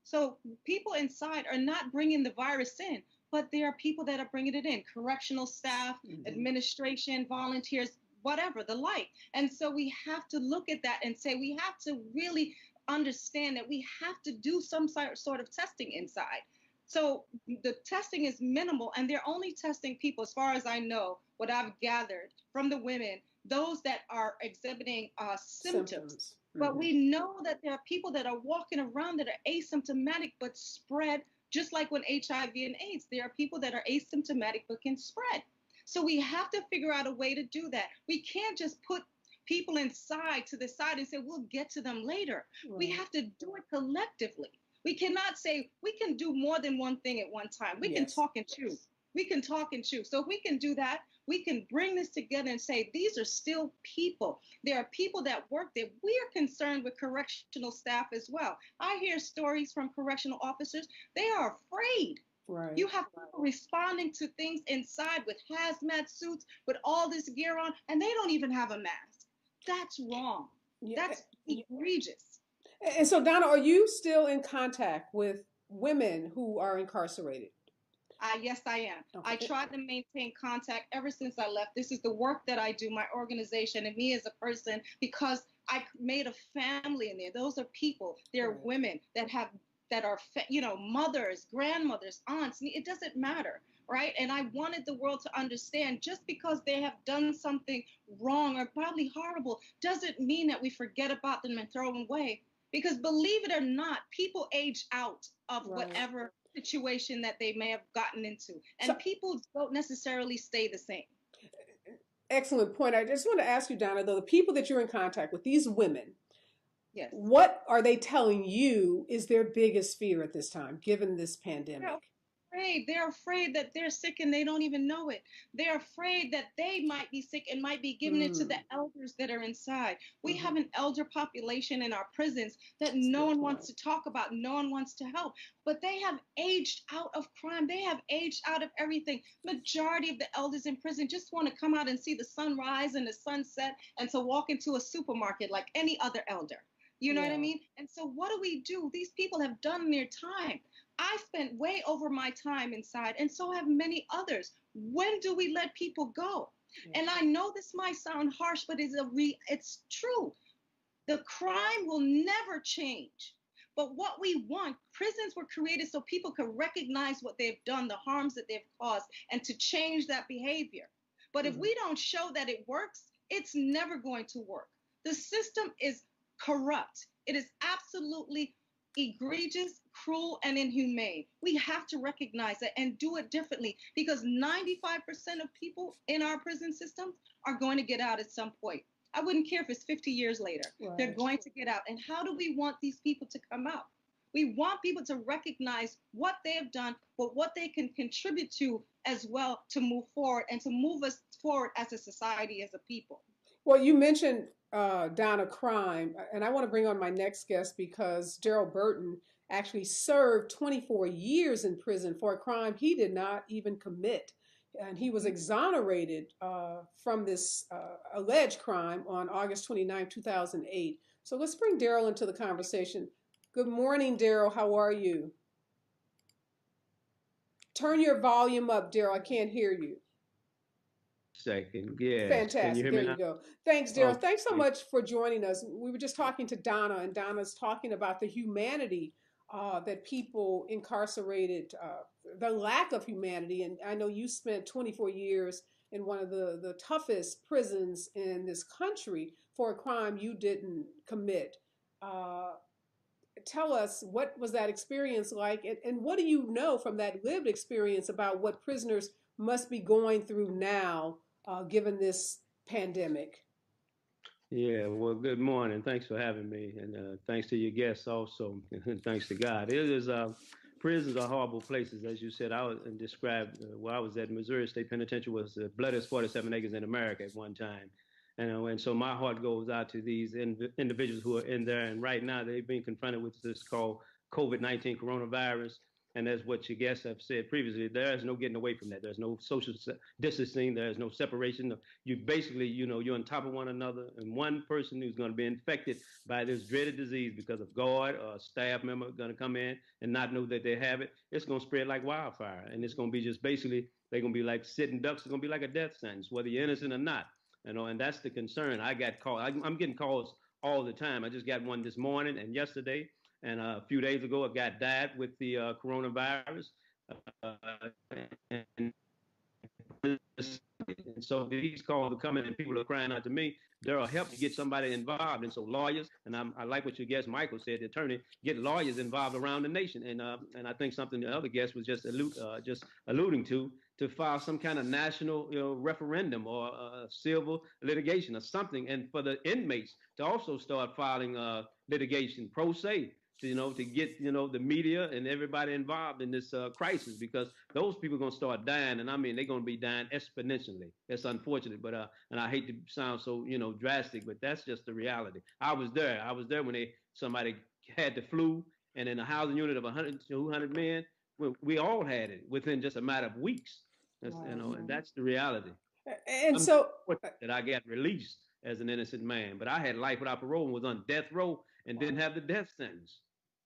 So people inside are not bringing the virus in, but there are people that are bringing it in, correctional staff, administration, volunteers, whatever, the like. And so we have to look at that and say, we have to really understand that we have to do some sort of testing inside. So the testing is minimal, and they're only testing people, as far as I know, what I've gathered from the women, those that are exhibiting symptoms. But we know that there are people that are walking around that are asymptomatic but spread, just like when HIV and AIDS. There are people that are asymptomatic but can spread. So we have to figure out a way to do that. We can't just put people inside to the side and say, we'll get to them later. Right. We have to do it collectively. We cannot say we can do more than one thing at one time. We can talk and chew. We can talk and chew. So if we can do that, we can bring this together and say, these are still people. There are people that work there. We are concerned with correctional staff as well. I hear stories from correctional officers. They are afraid. Right. You have people responding to things inside with hazmat suits, with all this gear on, and they don't even have a mask. That's wrong. That's egregious. And so, Donna, are you still in contact with women who are incarcerated? Yes, I am. I Okay. tried to maintain contact ever since I left. This is the work that I do, my organization, and me as a person, because I made a family in there. Those are people. They're Right. women that are, mothers, grandmothers, aunts. It doesn't matter, right? And I wanted the world to understand just because they have done something wrong or probably horrible doesn't mean that we forget about them and throw them away. Because believe it or not, people age out of Right. whatever situation that they may have gotten into. So, And people don't necessarily stay the same. excellent point. I just want to ask you, Donna, though, the people that you're in contact with, these women, Yes. what are they telling you is their biggest fear at this time, given this They're pandemic? afraid. They're afraid that they're sick and they don't even know it. They're afraid that they might be sick and might be giving it to the Mm, elders that are inside. We hmm. have an elder population in our prisons that That's a no good one point. wants to talk about, no one wants to help. But they have aged out of crime. They have aged out of everything. Majority of the elders in prison just want to come out and see the sunrise and the sunset and to walk into a supermarket like any other elder. You know what I Yeah. mean? And so what do? These people have done their time. I spent way over my time inside, and so have many others. When do we let people go? Yeah. And I know this might sound harsh, but it's true. The crime will never change. But what we want, prisons were created so people could recognize what they've done, the harms that they've caused, and to change that behavior. But if Hmm. we don't show that it works, it's never going to work. The system is corrupt. It is absolutely egregious, cruel, and inhumane. We have to recognize that and do it differently because 95% of people in our prison system are going to get out at some point. I wouldn't care if it's 50 years later. They're Right. going to get out. And how do we want these people to come out? We want people to recognize what they have done, but what they can contribute to as well to move forward and to move us forward as a society, as a people. Well, you mentioned Donna crime, and I want to bring on my next guest because Daryl Burton actually served 24 years in prison for a crime he did not even commit. And he was exonerated from this alleged crime on August 29, 2008. So let's bring Daryl into the conversation. Good morning, Daryl. How are you? Turn your volume up, Daryl. I can't hear you. Second, yes. Can you Fantastic. hear There me you now? go. Thanks, Daryl. Thanks so Okay. much for joining us. We were just talking to Donna, and Donna's talking about the humanity that people incarcerated, the lack of humanity. And I know you spent 24 years in one of the toughest prisons in this country for a crime you didn't commit. Uh, Tell us, what was that experience like, and what do you know from that lived experience about what prisoners must be going through now, given this pandemic? Yeah, well, good morning. Thanks for having me. And thanks to your guests also. And thanks to God. Prisons are horrible places. As you said, I was and described where I was at. Missouri State Penitentiary was the bloodiest 47 acres in America at one time. And so my heart goes out to these individuals who are in there. And right now they've been confronted with this called COVID-19 coronavirus. And as what your guests have said previously, there is no getting away from that. There's no social distancing. There's no separation. You basically, you're on top of one another. And one person who's going to be infected by this dreaded disease because of guard or a staff member going to come in and not know that they have it, it's going to spread like wildfire. And it's going to be just basically, they're going to be like sitting ducks. It's going to be like a death sentence, whether you're innocent or not. And that's the concern. I got called. I'm getting calls all the time. I just got one this morning and yesterday, and a few days ago, a guy died with the coronavirus. Uh, and and so these calls are coming, and people are crying out to me. There are help to get somebody involved, and so lawyers. And I like what your guest Michael said. The attorney get lawyers involved around the nation, and I think something the other guest was just alluding to file some kind of national referendum or civil litigation or something, and for the inmates to also start filing litigation pro se to get the media and everybody involved in this crisis, because those people are going to start dying, and I mean they're going to be dying exponentially. It's unfortunate, but and I hate to sound so drastic, but that's just the reality. I was there when somebody had the flu, and in a housing unit of 100 200 men, we all had it within just a matter of weeks. Wow. And that's the reality. And I'm so, fortunate that I got released as an innocent man, but I had life without parole and was on death row and didn't have the death sentence.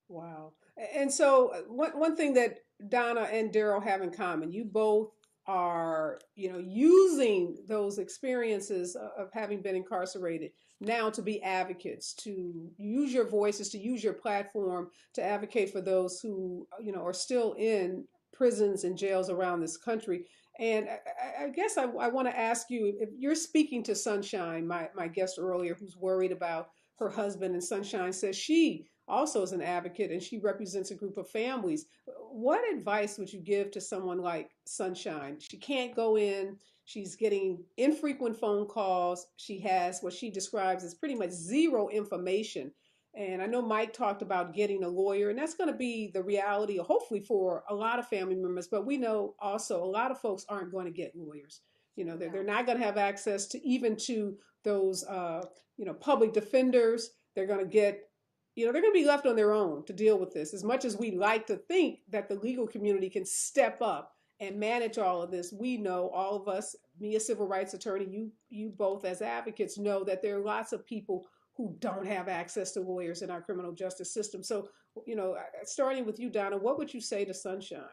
Wow. And so one thing that Donna and Daryl have in common, you both are, using those experiences of having been incarcerated now to be advocates, to use your voices, to use your platform to advocate for those who, are still in prisons and jails around this country. And I guess I want to ask you, if you're speaking to Sunshine, my guest earlier, who's worried about her husband, and Sunshine says she also is an advocate and she represents a group of families. What advice would you give to someone like Sunshine? She can't go in. She's getting infrequent phone calls. She has what she describes as pretty much zero information. And I know Mike talked about getting a lawyer, and that's going to be the reality, hopefully, for a lot of family members. But we know also a lot of folks aren't going to get lawyers. They're not going to have access to even to those, public defenders. They're going to get they're going to be left on their own to deal with this. As much as we like to think that the legal community can step up and manage all of this, we know, all of us, me a civil rights attorney, you both as advocates, know that there are lots of people who don't have access to lawyers in our criminal justice system. So, starting with you, Donna, what would you say to Sunshine?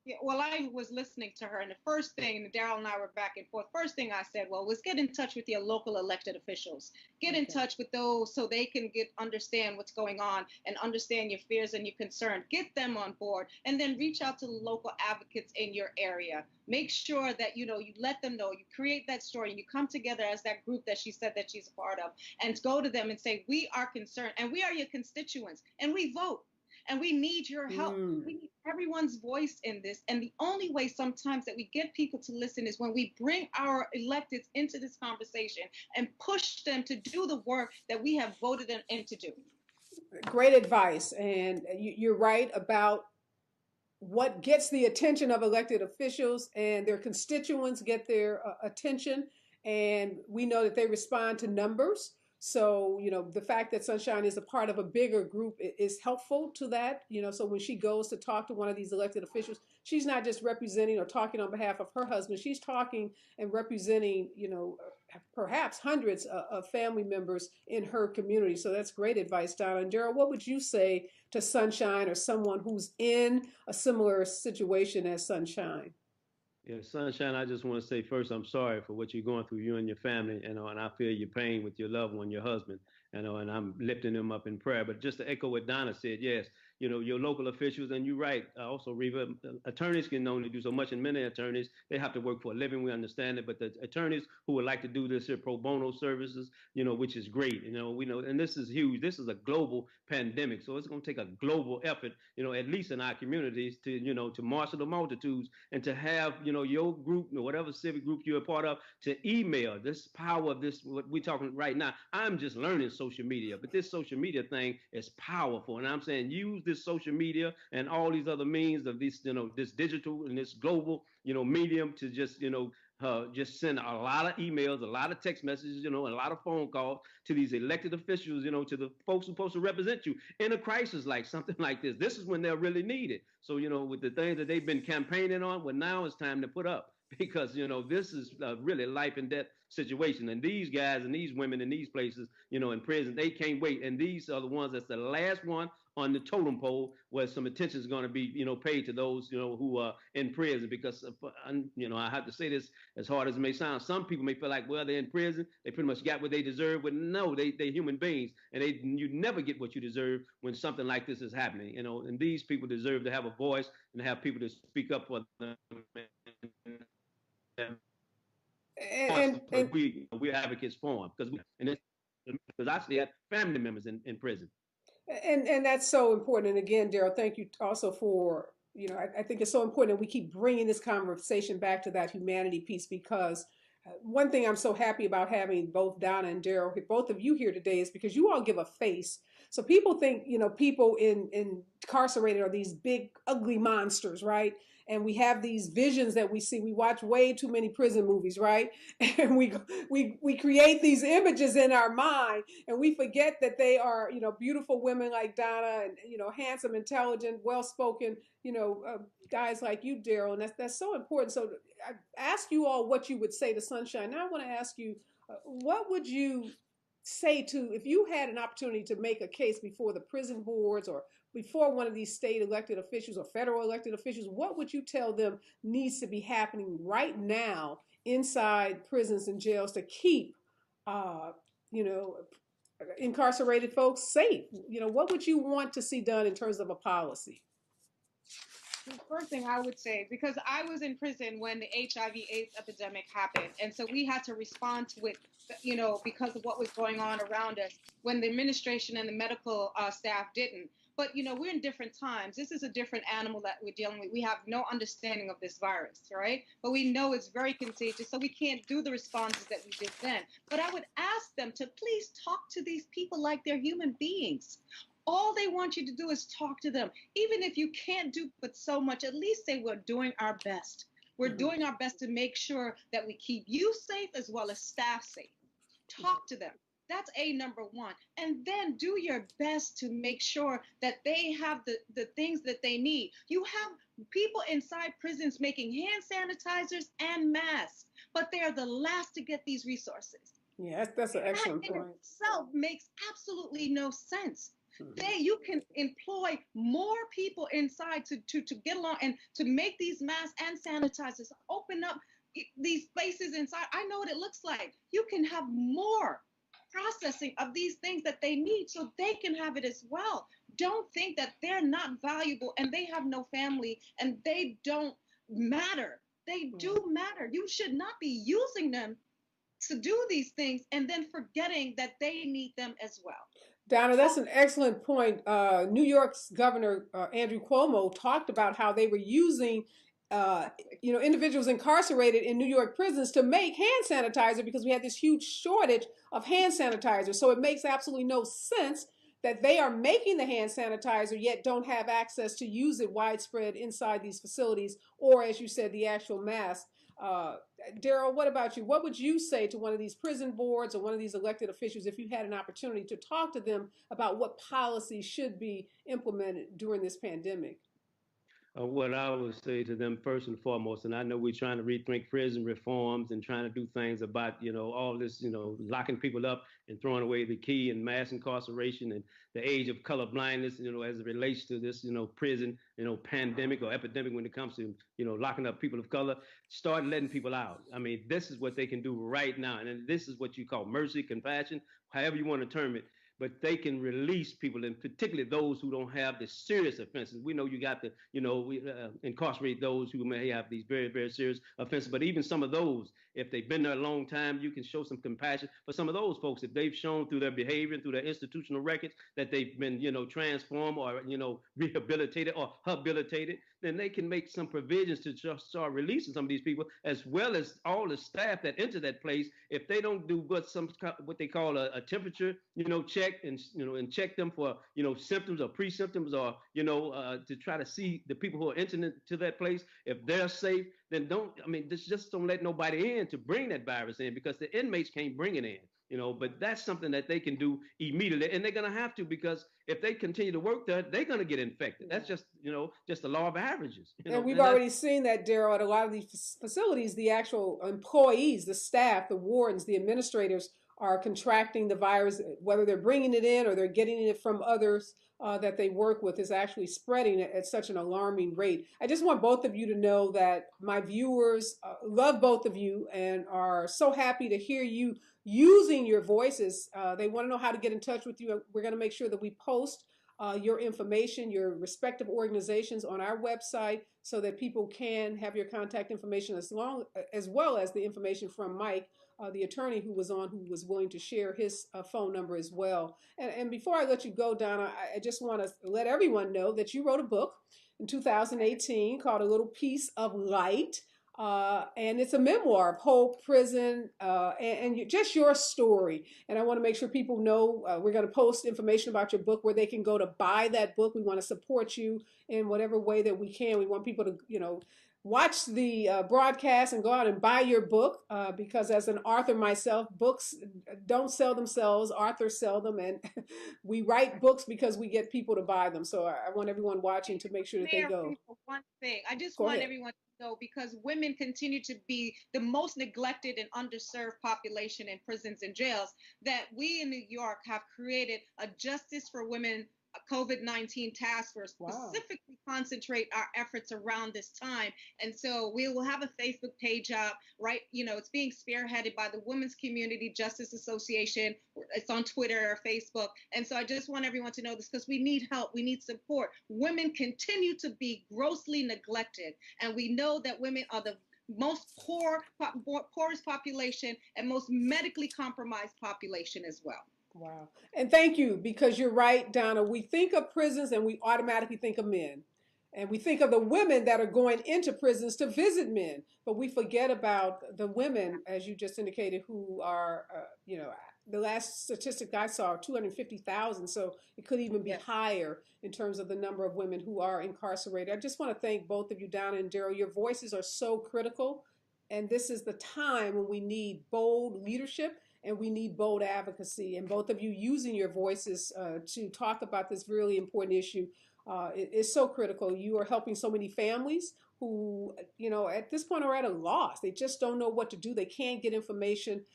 Yeah, well, I was listening to her, and the first thing, Daryl and I were back and forth. First thing I said, was get in touch with your local elected officials. Get in touch with those so they can understand what's going on and understand your fears and your concerns. Get them on board, and then reach out to the local advocates in your area. Make sure that, you let them know, you create that story, and you come together as that group that she said that she's a part of, and go to them and say, we are concerned, and we are your constituents, and we vote. And we need your help. We need everyone's voice in this. And the only way sometimes that we get people to listen is when we bring our electeds into this conversation and push them to do the work that we have voted them in to do. Great advice. And you're right about what gets the attention of elected officials, and their constituents get their attention. And we know that they respond to numbers. So, the fact that Sunshine is a part of a bigger group is helpful to that. So when she goes to talk to one of these elected officials, she's not just representing or talking on behalf of her husband. She's talking and representing, perhaps hundreds of family members in her community. So that's great advice, Donna. And Daryl, what would you say to Sunshine or someone who's in a similar situation as Sunshine? Yeah, Sunshine, I just want to say first, I'm sorry for what you're going through, you and your family, and I feel your pain with your loved one, your husband, and I'm lifting them up in prayer. But just to echo what Donna said, yes, your local officials, and you're right, also, Reva, attorneys can only do so much, and many attorneys, they have to work for a living, we understand it, but the attorneys who would like to do this here pro bono services, which is great, we know, and this is huge. This is a global pandemic, so it's going to take a global effort, at least in our communities to marshal the multitudes and to have, your group, whatever civic group you're a part of, to email this power of this, what we're talking right now. I'm just learning social media, but this social media thing is powerful, and I'm saying use this social media and all these other means of this, this digital and this global, medium to just send a lot of emails, a lot of text messages, and a lot of phone calls to these elected officials, to the folks who are supposed to represent you in a crisis like something like this. This is when they're really needed. So, with the things that they've been campaigning on, well, now it's time to put up, because, this is a really life and death situation. And these guys and these women in these places, in prison, they can't wait. And these are the ones that's the last one on the totem pole where some attention is going to be, paid to those, who are in prison. Because, I have to say this as hard as it may sound. Some people may feel like, well, they're in prison. They pretty much got what they deserve. But no, they're human beings. And you never get what you deserve when something like this is happening. And these people deserve to have a voice and have people to speak up for them. And we're advocates for them because I see family members in prison. And that's so important. And again, Daryl, thank you also for, I think it's so important that we keep bringing this conversation back to that humanity piece, because one thing I'm so happy about having both Donna and Daryl, both of you here today, is because you all give a face. So people think, people incarcerated are these big, ugly monsters, right? And we have these visions that we see. We watch way too many prison movies, right? And we create these images in our mind, and we forget that they are, beautiful women like Donna, and handsome, intelligent, well-spoken, guys like you, Daryl. And that's so important. So I ask you all what you would say to Sunshine. Now I want to ask you, what would you say to, if you had an opportunity to make a case before the prison boards or before one of these state elected officials or federal elected officials, what would you tell them needs to be happening right now inside prisons and jails to keep, you know, incarcerated folks safe? You know, what would you want to see done in terms of a policy? The first thing I would say, because I was in prison when the HIV/AIDS epidemic happened, and so we had to respond to it, you know, because of what was going on around us when the administration and the medical staff didn't. But, you know, we're in different times. This is a different animal that we're dealing with. We have no understanding of this virus, right? But we know it's very contagious, so we can't do the responses that we did then. But I would ask them to please talk to these people like they're human beings. All they want you to do is talk to them. Even if you can't do but so much, at least say we're doing our best. We're doing our best to make sure that we keep you safe as well as staff safe. Talk to them. That's number one. And then do your best to make sure that they have the things that they need. You have people inside prisons making hand sanitizers and masks, but they are the last to get these resources. Yeah, that's an excellent That in point. itself makes absolutely no sense. You can employ more people inside to get along and to make these masks and sanitizers, open up these spaces inside. I know what it looks like. You can have more processing of these things that they need so they can have it as well. Don't think that they're not valuable and they have no family and they don't matter. They do matter. You should not be using them to do these things and then forgetting that they need them as well. Donna, that's an excellent point. New York's Governor Andrew Cuomo talked about how they were using, you know, individuals incarcerated in New York prisons to make hand sanitizer because we had this huge shortage of hand sanitizer. So it makes absolutely no sense that they are making the hand sanitizer yet don't have access to use it widespread inside these facilities, or as you said, the actual mask. Daryl, what about you? What would you say to one of these prison boards or one of these elected officials if you had an opportunity to talk to them about what policies should be implemented during this pandemic? What I would say to them first and foremost, and I know we're trying to rethink prison reforms and trying to do things about, you know, all this, you know, locking people up and throwing away the key and mass incarceration and the age of color blindness, you know, as it relates to this, you know, prison, you know, pandemic or epidemic when it comes to, you know, locking up people of color. Start letting people out. I mean, this is what they can do right now. And this is what you call mercy, compassion, however you want to term it. But they can release people, and particularly those who don't have the serious offenses. We know you got to, you know, incarcerate those who may have these very, very serious offenses. But even some of those, if they've been there a long time, you can show some compassion for some of those folks. If they've shown through their behavior, through their institutional records, that they've been, you know, transformed or, you know, rehabilitated or habilitated, then they can make some provisions to just start releasing some of these people, as well as all the staff that enter that place. If they don't do what they call a temperature, you know, check and, you know, and check them for, you know, symptoms or pre-symptoms, or, you know, to try to see the people who are entering into that place, if they're safe, then just don't let nobody in to bring that virus in, because the inmates can't bring it in. You know, but that's something that they can do immediately, and they're going to have to, because if they continue to work there, they're going to get infected. That's just, you know, just the law of averages. And we've already seen that, Daryl, at a lot of these facilities, the actual employees, the staff, the wardens, the administrators are contracting the virus, whether they're bringing it in or they're getting it from others that they work with, is actually spreading it at such an alarming rate. I just want both of you to know that my viewers love both of you and are so happy to hear you using your voices. They want to know how to get in touch with you. We're going to make sure that we post your information, your respective organizations on our website, so that people can have your contact information, as well as the information from Mike, the attorney who was on, who was willing to share his phone number as well. And before I let you go, Donna, I just want to let everyone know that you wrote a book in 2018 called A Little Piece of Light. And it's a memoir of Hope Prison and just your story. And I want to make sure people know we're going to post information about your book where they can go to buy that book. We want to support you in whatever way that we can. We want people to, you know, watch the broadcast and go out and buy your book, because as an author myself, books don't sell themselves, authors sell them, and we write books because we get people to buy them. So I want everyone watching to make sure that they go. One thing, I just want everyone to though, because women continue to be the most neglected and underserved population in prisons and jails, that we in New York have created a Justice for Women COVID-19 task force, Wow. specifically concentrate our efforts around this time. And so we will have a Facebook page up, right? You know, it's being spearheaded by the Women's Community Justice Association. It's on Twitter or Facebook. And so I just want everyone to know this, because we need help. We need support. Women continue to be grossly neglected. And we know that women are the most poorest population and most medically compromised population as well. Wow. And thank you, because you're right, Donna. We think of prisons and we automatically think of men. And we think of the women that are going into prisons to visit men, but we forget about the women, as you just indicated, who are, the last statistic I saw, 250,000. So it could even be Yes. higher in terms of the number of women who are incarcerated. I just want to thank both of you, Donna and Daryl. Your voices are so critical. And this is the time when we need bold leadership and we need bold advocacy. And both of you using your voices to talk about this really important issue is so critical. You are helping so many families who, at this point are at a loss. They just don't know what to do. They can't get information.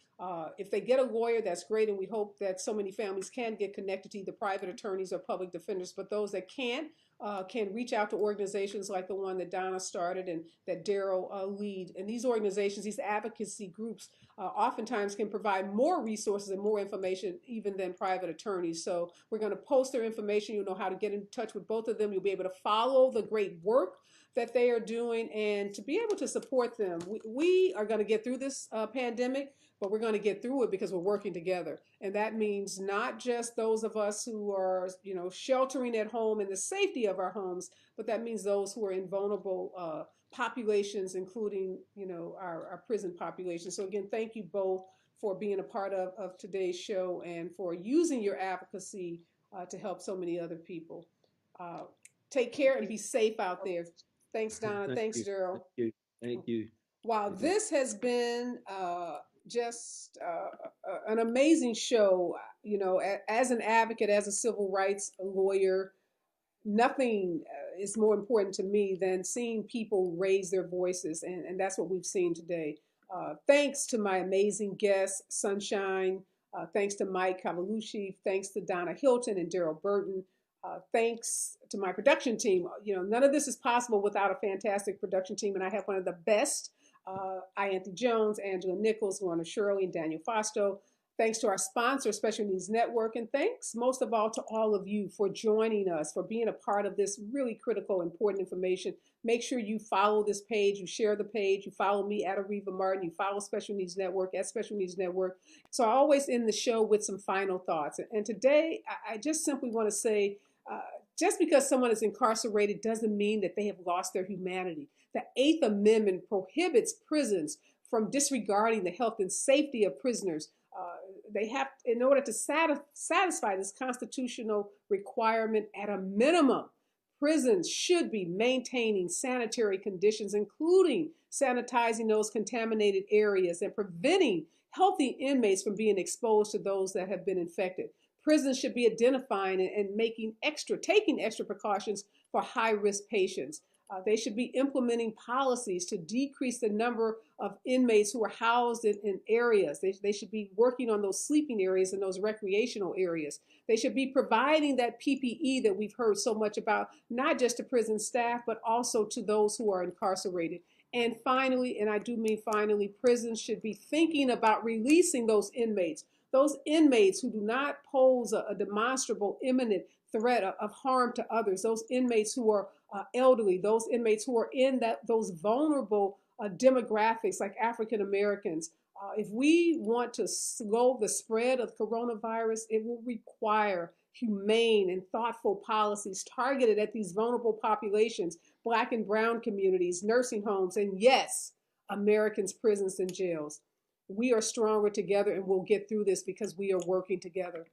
If they get a lawyer, that's great. And we hope that so many families can get connected to either private attorneys or public defenders. But those that can't, can reach out to organizations like the one that Donna started and that Daryl lead. And these organizations, these advocacy groups, oftentimes can provide more resources and more information even than private attorneys. So we're going to post their information. You'll know how to get in touch with both of them. You'll be able to follow the great work that they are doing and to be able to support them. We are going to get through this pandemic, but we're going to get through it because we're working together. And that means not just those of us who are, sheltering at home in the safety of our homes, but that means those who are in vulnerable populations, including, our prison population. So again, thank you both for being a part of today's show and for using your advocacy to help so many other people. Take care and be safe out there. Thanks, Donna. Thanks, Daryl. Thank you. Wow, this has been just an amazing show. As an advocate, as a civil rights lawyer, nothing is more important to me than seeing people raise their voices, and that's what we've seen today. Thanks to my amazing guests, Sunshine. Thanks to Mike Cavalucci. Thanks to Donna Hilton and Daryl Burton. Thanks to my production team. None of this is possible without a fantastic production team, and I have one of the best. Anthony Jones, Angela Nichols, Lorna Shirley, and Daniel Fosto. Thanks to our sponsor, Special Needs Network, and thanks most of all to all of you for joining us, for being a part of this really critical, important information. Make sure you follow this page, you share the page, you follow me at Areva Martin, you follow Special Needs Network at Special Needs Network. So I always end the show with some final thoughts. And today, I just simply want to say, just because someone is incarcerated doesn't mean that they have lost their humanity. The Eighth Amendment prohibits prisons from disregarding the health and safety of prisoners. They have, in order to satisfy this constitutional requirement, at a minimum, prisons should be maintaining sanitary conditions, including sanitizing those contaminated areas and preventing healthy inmates from being exposed to those that have been infected. Prisons should be identifying and taking extra precautions for high-risk patients. They should be implementing policies to decrease the number of inmates who are housed in areas. They should be working on those sleeping areas and those recreational areas. They should be providing that PPE that we've heard so much about, not just to prison staff, but also to those who are incarcerated. And finally, and I do mean finally, prisons should be thinking about releasing those inmates who do not pose a demonstrable imminent threat of harm to others, those inmates who are elderly, those inmates who are in those vulnerable demographics like African Americans. If we want to slow the spread of coronavirus, it will require humane and thoughtful policies targeted at these vulnerable populations, Black and brown communities, nursing homes, and yes, Americans' prisons and jails. We are stronger together and we'll get through this because we are working together.